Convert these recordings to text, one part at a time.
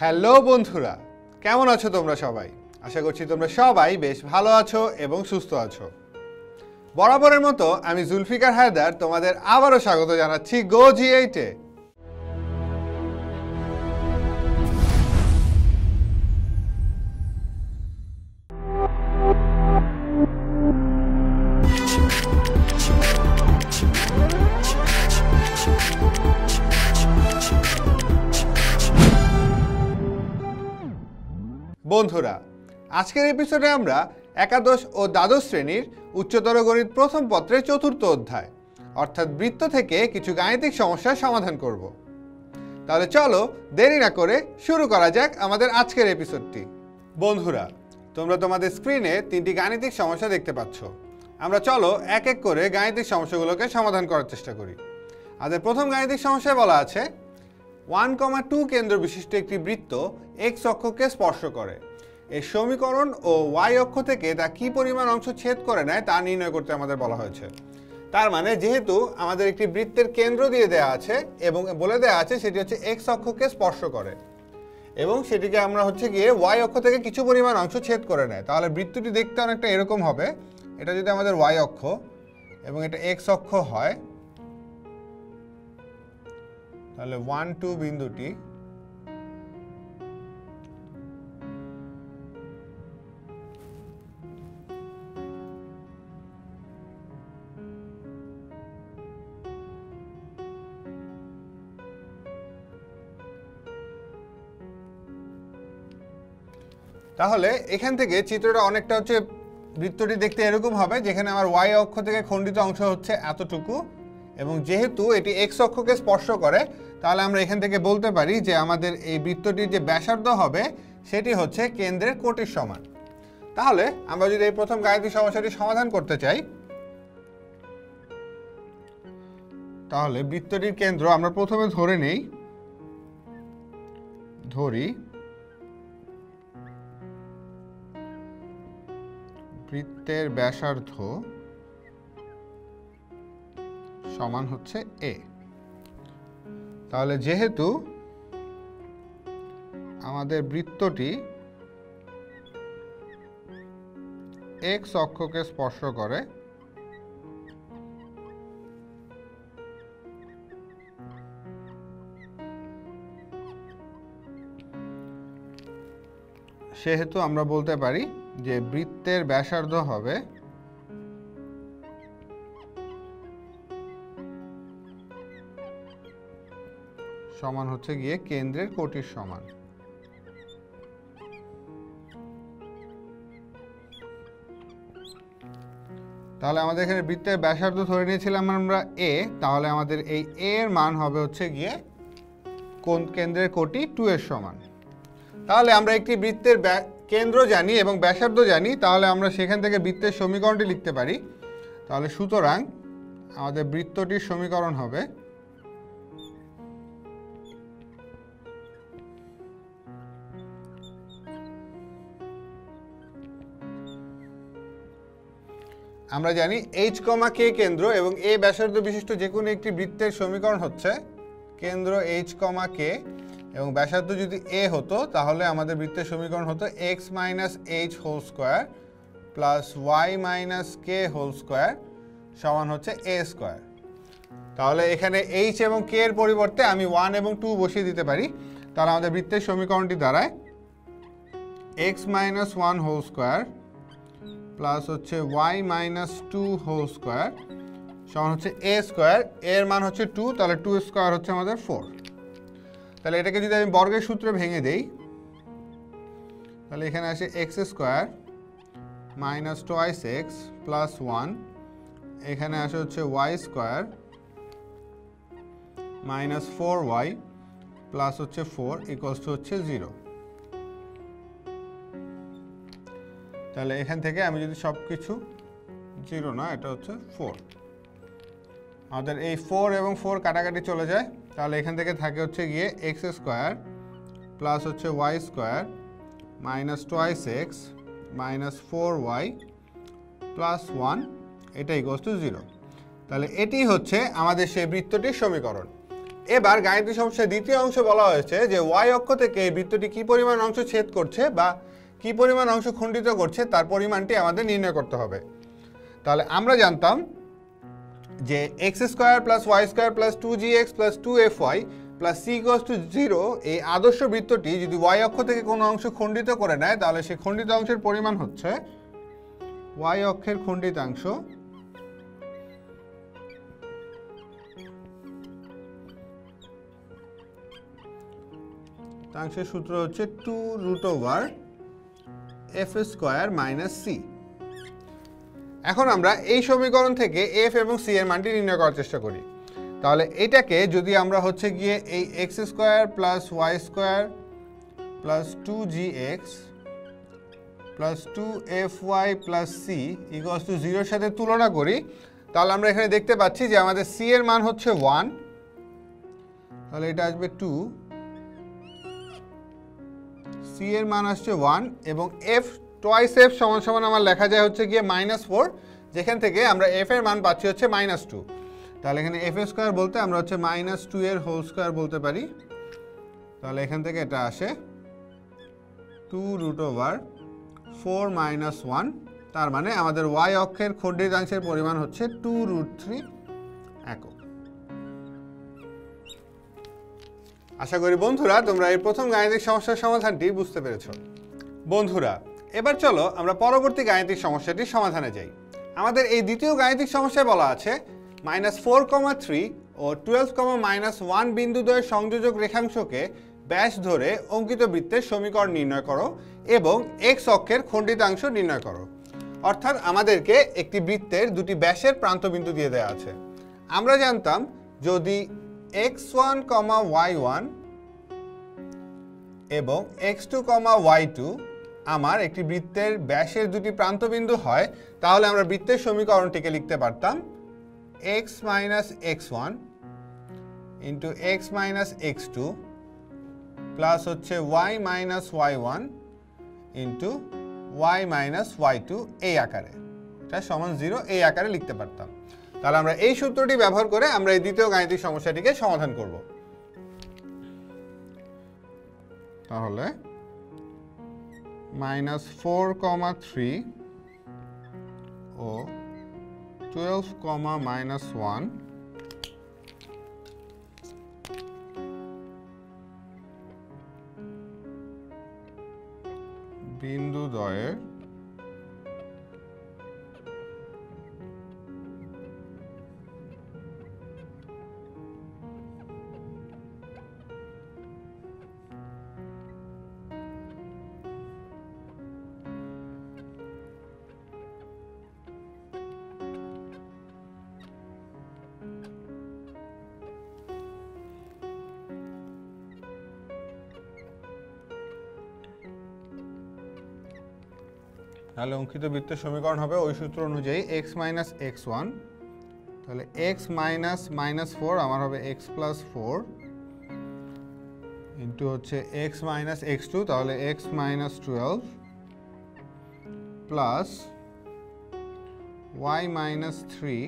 Hello বন্ধুরা, কেমন আছো তোমরা সবাই? আশা করছি তোমরা সবাই বেশ ভালো আছো এবং সুস্থ আছো। বরাবরের মতো আমি জুলফিকার হায়দার তোমাদের আবারও স্বাগত জানাচ্ছি গো জি8-এ। বন্ধুরা, আজকের এপিসোডে আমরা একাদশ ও দ্বাদশ শ্রেণীর উচ্চতর গণিত প্রথম পত্রের চতুর্থ অধ্যায় অর্থাৎ বৃত্ত থেকে কিছু গাণিতিক সমস্যার সমাধান করব। তাহলে চলো দেরি না করে শুরু করা যাক আমাদের আজকের এপিসোডটি। বন্ধুরা, তোমরা তোমাদের স্ক্রিনে তিনটি গাণিতিক সমস্যা দেখতে পাচ্ছ। আমরা চলো এক এক করে গাণিতিক সমস্যাগুলোকে সমাধান করার চেষ্টা করি। আমাদের প্রথম গাণিতিক সমস্যায় বলা আছে 1,2 কেন্দ্র বিশিষ্ট একটি বৃত্ত এক্স অক্ষকে স্পর্শ করে। এই সমীকরণ ও ওয়াই অক্ষ থেকে তা কি পরিমাণ অংশ ছেদ করে নেয় তা নির্ণয় করতে আমাদের বলা হয়েছে। তার মানে যেহেতু আমাদের একটি বৃত্তের কেন্দ্র দিয়ে দেওয়া আছে এবং বলে দেওয়া আছে সেটি হচ্ছে এক্স অক্ষকে স্পর্শ করে এবং সেটিকে আমরা হচ্ছে গিয়ে ওয়াই অক্ষ থেকে কিছু পরিমাণ অংশ ছেদ করে নেয়, তাহলে বৃত্তটি দেখতে অনেকটা এরকম হবে। এটা যদি আমাদের ওয়াই অক্ষ এবং এটা এক্স অক্ষ হয়, তাহলে 1,2 বিন্দুটি তাহলে এখান থেকে চিত্রটা অনেকটা হচ্ছে বৃত্তটি দেখতে এরকম হবে, যেখানে আমার ওয়াই অক্ষ থেকে খণ্ডিত অংশ হচ্ছে এতটুকু এবং যেহেতু এটি এক্স অক্ষকে স্পর্শ করে তাহলে আমরা এখান থেকে বলতে পারি যে আমাদের এই বৃত্তটির যে ব্যাসার্ধ হবে সেটি হচ্ছে কেন্দ্রের কোটির সমান। তাহলে আমরা যদি এই প্রথম গাণিতিক সমস্যাটি সমাধান করতে চাই, তাহলে বৃত্তটির কেন্দ্র আমরা প্রথমে ধরি বৃত্তের ব্যাসার্ধ সমান হচ্ছে এ। তাহলে যেহেতু আমাদের বৃত্তটি এক্স অক্ষকে স্পর্শ করে সেহেতু আমরা বলতে পারি যে বৃত্তের ব্যাসার্ধ হবে সমান হচ্ছে গিয়ে কেন্দ্রের কোটির সমান। তাহলে আমাদের এখানে বৃত্তের ব্যাসার্ধ ধরে নিয়েছিলাম আমরা এ, তাহলে আমাদের এই এ এর মান হবে হচ্ছে গিয়ে কোন কেন্দ্রের কোটি 2 এর সমান। তাহলে আমরা একটি বৃত্তের কেন্দ্র জানি এবং ব্যাসার্ধ জানি, তাহলে আমরা সেখান থেকে বৃত্তের সমীকরণটি লিখতে পারি। তাহলে সুতরাং আমাদের বৃত্তটির সমীকরণ হবে আমরা জানি এইচ কমা কে কেন্দ্র এবং এ ব্যাসার্ধ বিশিষ্ট যে কোনো একটি বৃত্তের সমীকরণ হচ্ছে কেন্দ্র এইচ কমা কে এবং ব্যাসার্ধ যদি এ হতো তাহলে আমাদের বৃত্তের সমীকরণ হতো x minus h whole square plus y minus k whole square সমান হচ্ছে এ স্কোয়ার। তাহলে এখানে এইচ এবং কে এর পরিবর্তে আমি 1 এবং 2 বসিয়ে দিতে পারি। তাহলে আমাদের বৃত্তের সমীকরণটি দাঁড়ায় x minus 1 whole square plus হচ্ছে ওয়াই মাইনাস 2 হোল স্কোয়ার সমান হচ্ছে এ স্কোয়ার। এর মান হচ্ছে 2, তাহলে 2 স্কোয়ার হচ্ছে আমাদের 4। তাহলে এটাকে যদি আমি বর্গের সূত্রে ভেঙে দেই, তাহলে এখানে আসে x square minus twice x plus 1, এখানে আসে হচ্ছে y square minus 4y plus হচ্ছে 4 ইকুয়ালস টু হচ্ছে 0। তাহলে এখান থেকে আমি যদি সব কিছু 0 না, এটা হচ্ছে 4, আমাদের এই 4 এবং 4 কাটাকাটি চলে যায়। তাহলে এখান থেকে থাকে হচ্ছে গিয়ে এক্স স্কোয়ার প্লাস হচ্ছে y square minus twice x minus 4y plus 1, এটা ইকুয়ালস টু 0। তাহলে এটি হচ্ছে আমাদের সেই বৃত্তটির সমীকরণ। এবার গাণিতিক সমস্যার দ্বিতীয় অংশ বলা হয়েছে যে ওয়াই অক্ষ থেকে এই বৃত্তটি কি পরিমাণ অংশ ছেদ করছে বা কি পরিমাণ অংশ খণ্ডিত করছে তার পরিমাণটি আমাদের নির্ণয় করতে হবে। তাহলে আমরা জানতাম যে x square plus y square plus 2gx plus 2fy plus c equals to 0 এই আদর্শ বৃত্তটি যদি ওয়াই অক্ষ থেকে কোনো অংশ খণ্ডিত করে নেয় তাহলে সেই খণ্ডিত অংশের পরিমাণ হচ্ছে ওয়াই অক্ষের খণ্ডিতাংশ তাংশের সূত্র হচ্ছে 2√f স্কোয়ার মাইনাস c। এখন আমরা এই সমীকরণ থেকে f এবং c এর মানটি নির্ণয় করার চেষ্টা করি। তাহলে এটাকে যদি আমরা হচ্ছে গিয়ে এই x square plus y square plus 2gx plus 2fy plus c equals to 0 এর সাথে তুলনা করি, তাহলে আমরা এখানে দেখতে পাচ্ছি যে আমাদের c এর মান হচ্ছে 1, তাহলে এটা আসবে 2, c এর মান আসছে 1 এবং f টুয়াইস f সমান সমান আমার লেখা যায় হচ্ছে গিয়ে -4, যেখান থেকে আমরা f এর মান পাচ্ছি হচ্ছে -2। তাহলে এখানে f স্কোয়ার বলতে আমরা হচ্ছে -2 এর হোল স্কোয়ার বলতে পারি। তাহলে এখান থেকে এটা আসে 2√4 - 1, তার মানে আমাদের y অক্ষের খণ্ডিতাংশের পরিমাণ হচ্ছে 2√3 একক। আশা করি বন্ধুরা তোমরা এই প্রথম গাণিতিক সমস্যার সমাধানটি বুঝতে পেরেছো। বন্ধুরা এবার চলো আমরা পরবর্তী গাণিতিক সমস্যাটির সমাধানে যাই। আমাদের এই দ্বিতীয় গাণিতিক সমস্যায় বলা আছে -4,3 ও 12,-1 বিন্দুদ্বয়ের সংযোজক রেখাংশকে ব্যাস ধরে অঙ্কিত বৃত্তের সমীকরণ নির্ণয় করো এবং x অক্ষের খণ্ডিতাংশ নির্ণয় করো। অর্থাৎ আমাদেরকে একটি বৃত্তের দুটি ব্যাসের প্রান্তবিন্দু দিয়ে দেওয়া আছে। আমরা জানতাম যদি x1, y1 এবং x2, y2 আমার একটি বৃত্তের ব্যাসের দুটি প্রান্তবিন্দু হয়, তাহলে আমরা বৃত্তের সমীকরণটিকে লিখতে পারতাম x - x1 into x - x2 plus হচ্ছে y - y1 into y - y2 এই আকারে, এটা সমান 0 এই আকারে লিখতে পারতাম। তাহলে আমরা এই সূত্রটি ব্যবহার করে আমরা এই দ্বিতীয় গাণিতিক সমস্যাটিকে সমাধান করব। তাহলে -4,3 ও 12,-1 বিন্দুদ্বয়ের তাহলে অঙ্কিত বৃত্তের সমীকরণ হবে ওই সূত্র অনুযায়ী x - x1, তাহলে x - -4 আমার হবে x + 4 ইন্টু হচ্ছে x - x2, তাহলে x - 12 প্লাস y - 3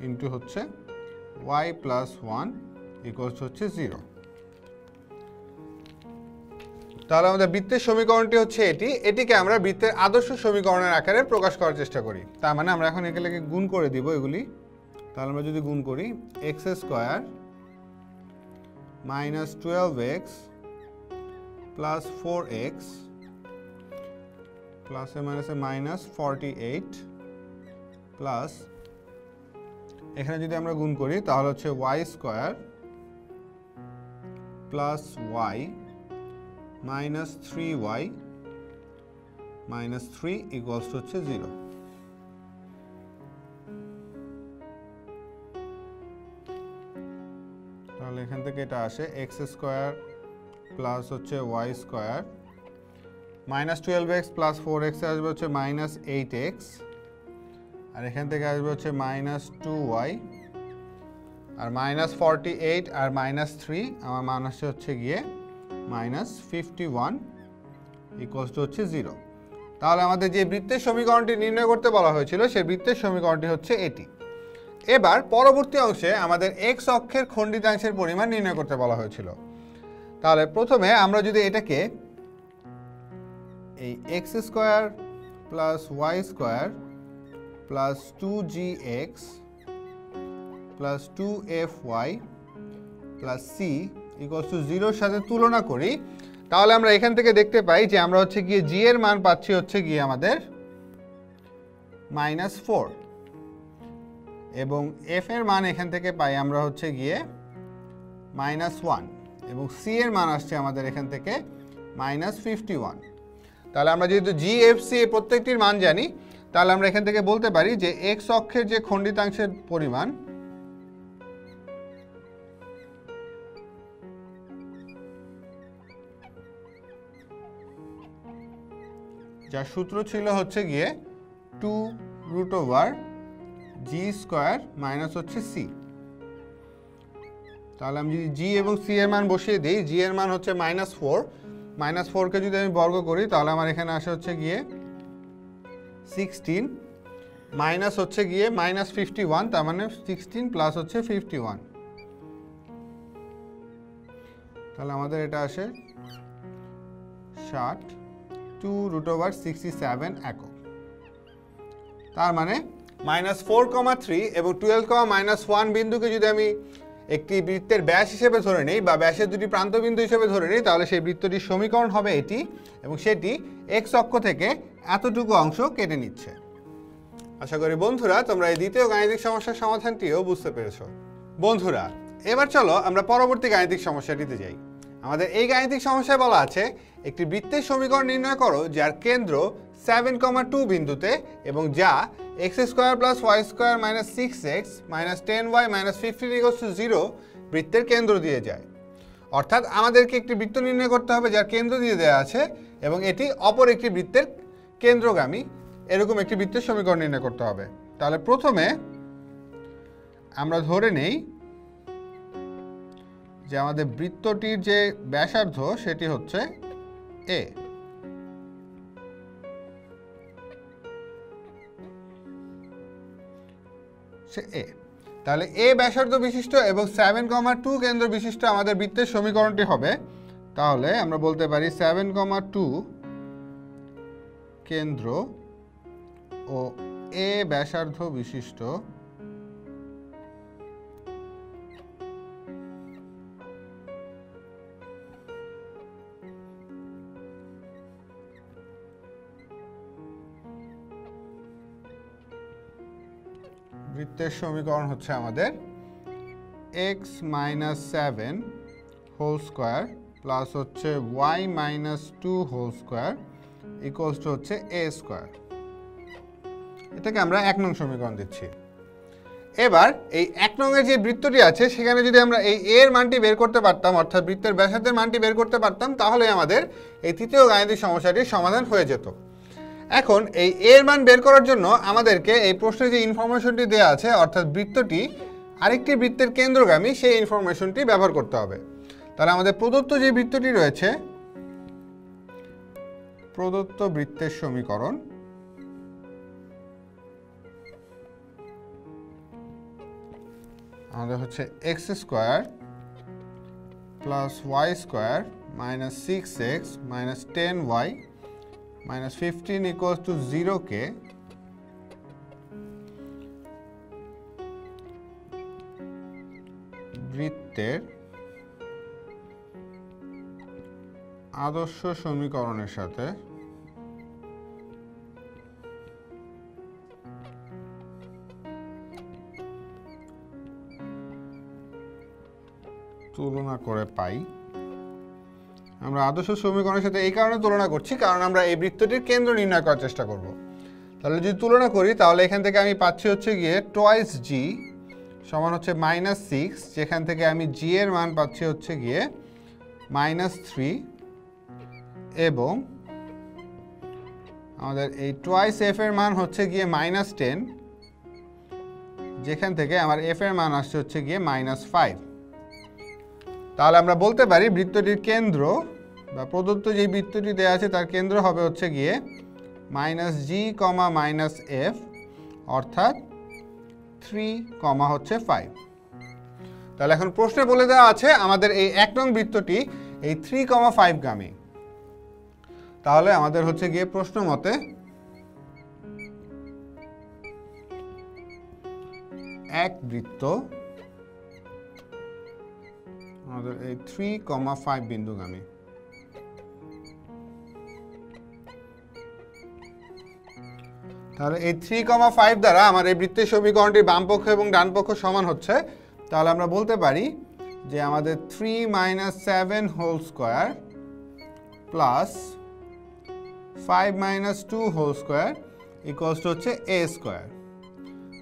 ইন্টু হচ্ছে y + 1 ইকুয়ালস হচ্ছে 0। তাহলে আমাদের বৃত্তের সমীকরণটি হচ্ছে এটিকে আমরা বৃত্তের আদর্শ সমীকরণের আকারে প্রকাশ করার চেষ্টা করি। তার মানে আমরা এখন এগুলোকে গুণ করে দিব এগুলি। তাহলে আমরা যদি গুণ করি x square -12x plus 4x প্লাসে মাইনাসে -48 প্লাস এখানে যদি আমরা গুণ করি তাহলে হচ্ছে y square plus y -3y -3 equals হচ্ছে 0। তাহলে এখান থেকে এটা আসে x স্কোয়ার প্লাস হচ্ছে y square -12x plus 4x আসবে হচ্ছে -8x, আর এখান থেকে আসবে হচ্ছে -2y, আর -48 আর -3 আমার মান আসছে হচ্ছে গিয়ে -51 ইকুয়ালস টু হচ্ছে 0। তাহলে আমাদের যে বৃত্তের সমীকরণটি নির্ণয় করতে বলা হয়েছিল সেই বৃত্তের সমীকরণটি হচ্ছে এটি। এবার পরবর্তী অংশে আমাদের এক্স অক্ষের খণ্ডিতাংশের পরিমাণ নির্ণয় করতে বলা হয়েছিল। তাহলে প্রথমে আমরা যদি এটাকে এই x square plus y square plus 2gx plus 2fy plus c equals to 0-র সাথে তুলনা করি, তাহলে আমরা এখান থেকে দেখতে পাই যে আমরা হচ্ছে গিয়ে জি এর মান পাচ্ছি হচ্ছে গিয়ে আমাদের -4 এবং এফ এর মান এখান থেকে পাই আমরা হচ্ছে গিয়ে -1 এবং সি এর মান আসছে আমাদের এখান থেকে -51। তাহলে আমরা যেহেতু জি এফ সি প্রত্যেকটির মান জানি, তাহলে আমরা এখান থেকে বলতে পারি যে এক্স অক্ষের যে খণ্ডিতাংশের পরিমাণ যার সূত্র ছিল হচ্ছে গিয়ে 2√g² মাইনাস হচ্ছে সি। তাহলে আমি যদি জি এবং সি এর মান বসিয়ে দিই, জি এর মান হচ্ছে -4, -4কে যদি আমি বর্গ করি তাহলে আমার এখানে আসে হচ্ছে গিয়ে 16 মাইনাস হচ্ছে গিয়ে -51, তার মানে 16 প্লাস হচ্ছে 51, তাহলে আমাদের এটা আসে 60 2√67 একক। তার মানে -4,3 এবং 12,-1 বিন্দুকে যদি আমি একটি বৃত্তের ব্যাস হিসেবে ধরে নিই বা ব্যাসের দুটি প্রান্তবিন্দু হিসেবে ধরে নিই, তাহলে সেই বৃত্তটির সমীকরণ হবে এটি এবং সেটি এক্স অক্ষ থেকে এতটুকু অংশ কেটে নিচ্ছে। আশা করি বন্ধুরা তোমরা এই দ্বিতীয় গাণিতিক সমস্যার সমাধানটিও বুঝতে পেরেছো। বন্ধুরা এবার চলো আমরা পরবর্তী গাণিতিক সমস্যাটিতে যাই। আমাদের এই গাণিতিক সমস্যায় বলা আছে একটি বৃত্তের সমীকরণ নির্ণয় করো যার কেন্দ্র 7,2 বিন্দুতে এবং যা x² + y² - 6x - 10y - 15 = 0 বৃত্তের কেন্দ্র দিয়ে যায়। অর্থাৎ আমাদেরকে একটি বৃত্ত নির্ণয় করতে হবে যার কেন্দ্র দিয়ে দেওয়া আছে এবং এটি অপর একটি বৃত্তের কেন্দ্রগামী, এরকম একটি বৃত্তের সমীকরণ নির্ণয় করতে হবে। তাহলে প্রথমে আমরা ধরে নেই যে আমাদের বৃত্তটির যে ব্যাসার্ধ সেটি হচ্ছে এ। তাহলে এ ব্যাসার্ধ বিশিষ্ট এবং 7,2 কেন্দ্র বিশিষ্ট আমাদের বৃত্তের সমীকরণটি হবে। তাহলে আমরা বলতে পারি 7,2 কেন্দ্র ও এ ব্যাসার্ধ বিশিষ্ট বৃত্তের সমীকরণ হচ্ছে আমাদের x - 7 হোল স্কোয়ার প্লাস হচ্ছে y - 2 whole square equals to হচ্ছে a স্কোয়ার। এটাকে আমরা 1 নং সমীকরণ দিচ্ছি। এবার এই 1 নংয়ের যে বৃত্তটি আছে সেখানে যদি আমরা এই a এর মানটি বের করতে পারতাম, অর্থাৎ বৃত্তের ব্যাসার্ধের মানটি বের করতে পারতাম, তাহলে আমাদের এই তৃতীয় গাণিতিক সমস্যাটির সমাধান হয়ে যেত। এখন এই এর মান বের করার জন্য আমাদেরকে এই প্রশ্নে যে ইনফরমেশনটি দেওয়া আছে, অর্থাৎ বৃত্তটি আরেকটি বৃত্তের কেন্দ্রগামী, সেই ইনফরমেশনটি ব্যবহার করতে হবে। তাহলে আমাদের প্রদত্ত যে বৃত্তটি রয়েছে, প্রদত্ত বৃত্তের সমীকরণ আমাদের হচ্ছে x² + y² - 6x - 10y - 15 = 0 কে বৃত্তের আদর্শ সমীকরণের সাথে তুলনা করে পাই। আমরা আদর্শ সমীকরণের সাথে এই কারণে তুলনা করছি কারণ আমরা এই বৃত্তটির কেন্দ্র নির্ণয় করার চেষ্টা করব। তাহলে যদি তুলনা করি তাহলে এখান থেকে আমি পাচ্ছি হচ্ছে গিয়ে 2g সমান হচ্ছে -6, যেখান থেকে আমি g এর মান পাচ্ছি হচ্ছে গিয়ে -3 এবং আমাদের এই 2f এর মান হচ্ছে গিয়ে -10, যেখান থেকে আমার f এর মান আসছে হচ্ছে গিয়ে -5। তাহলে আমরা বলতে পারি বৃত্তটির কেন্দ্র বা প্রদত্ত যে বৃত্তটি দেওয়া আছে তার কেন্দ্র হবে হচ্ছে গিয়ে -g, -f অর্থাৎ 3, হচ্ছে 5। তাহলে এখন প্রশ্নে বলে দেওয়া আছে আমাদের এই 1 নং বৃত্তটি এই 3, 5 গামী। তাহলে আমাদের হচ্ছে গিয়ে প্রশ্ন মতে এক বৃত্ত আমাদের এই 3, 5 বিন্দুগামী। তাহলে এই 3, 5 দ্বারা আমার এই বৃত্তের সমীকরণটি বাম পক্ষ এবং ডান পক্ষ সমান হচ্ছে। তাহলে আমরা বলতে পারি যে আমাদের 3 - 7 whole square plus 5 - 2 whole square equals to হচ্ছে a স্কোয়ার।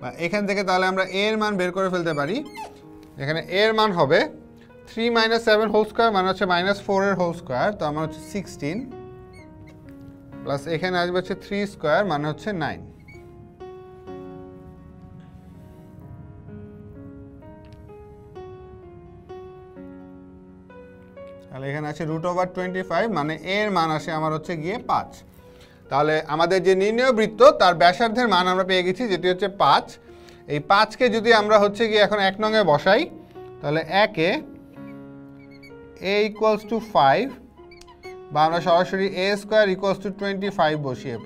বা এখান থেকে তাহলে আমরা a এর মান বের করে ফেলতে পারি। এখানে a এর মান হবে 3 - 7 হোল স্কোয়ার মানে হচ্ছে -4 এর হোল স্কোয়ার, তো আমার হচ্ছে 16 প্লাস এখানে আসবে হচ্ছে 3 স্কোয়ার মানে হচ্ছে 9। তাহলে এখানে আছে √25 মানে এর মান আসে আমার হচ্ছে গিয়ে 5। তাহলে আমাদের যে নির্ণেয় বৃত্ত তার ব্যাসার্ধের মান আমরা পেয়ে গেছি যেটি হচ্ছে 5। এই 5কে যদি আমরা হচ্ছে গিয়ে এখন 1 নং এ বসাই তাহলে 1-এ a ইকুয়ালস টু 5 বা আমরা সরাসরি a স্কোয়ার ইকুয়ালস টু 25 বসিয়ে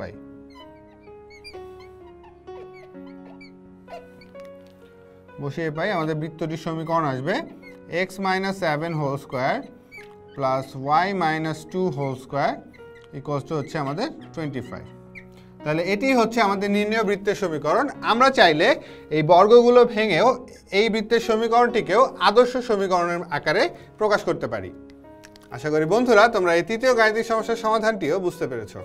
পাই। আমাদের বৃত্তটির সমীকরণ আসবে x - 7 whole square plus y - 2 whole square equals to হচ্ছে আমাদের 25। তাহলে এটি হচ্ছে আমাদের নির্ণেয় বৃত্তের সমীকরণ। আমরা চাইলে এই বর্গগুলো ভেঙেও এই বৃত্তের সমীকরণটিকেও আদর্শ সমীকরণের আকারে প্রকাশ করতে পারি। আশা করি বন্ধুরা তোমরা এই তৃতীয় গাণিতিক সমস্যার সমাধানটিও বুঝতে পেরেছো।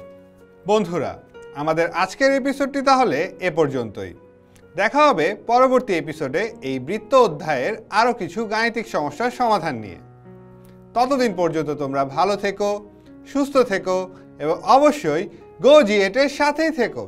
বন্ধুরা, আমাদের আজকের এপিসোডটি তাহলে এ পর্যন্তই। দেখা হবে পরবর্তী এপিসোডে এই বৃত্ত অধ্যায়ের আরও কিছু গাণিতিক সমস্যার সমাধান নিয়ে। ততদিন পর্যন্ত তোমরা ভালো থেকো, সুস্থ থেকো এবং অবশ্যই গো জি8 এর সাথেই থেকো।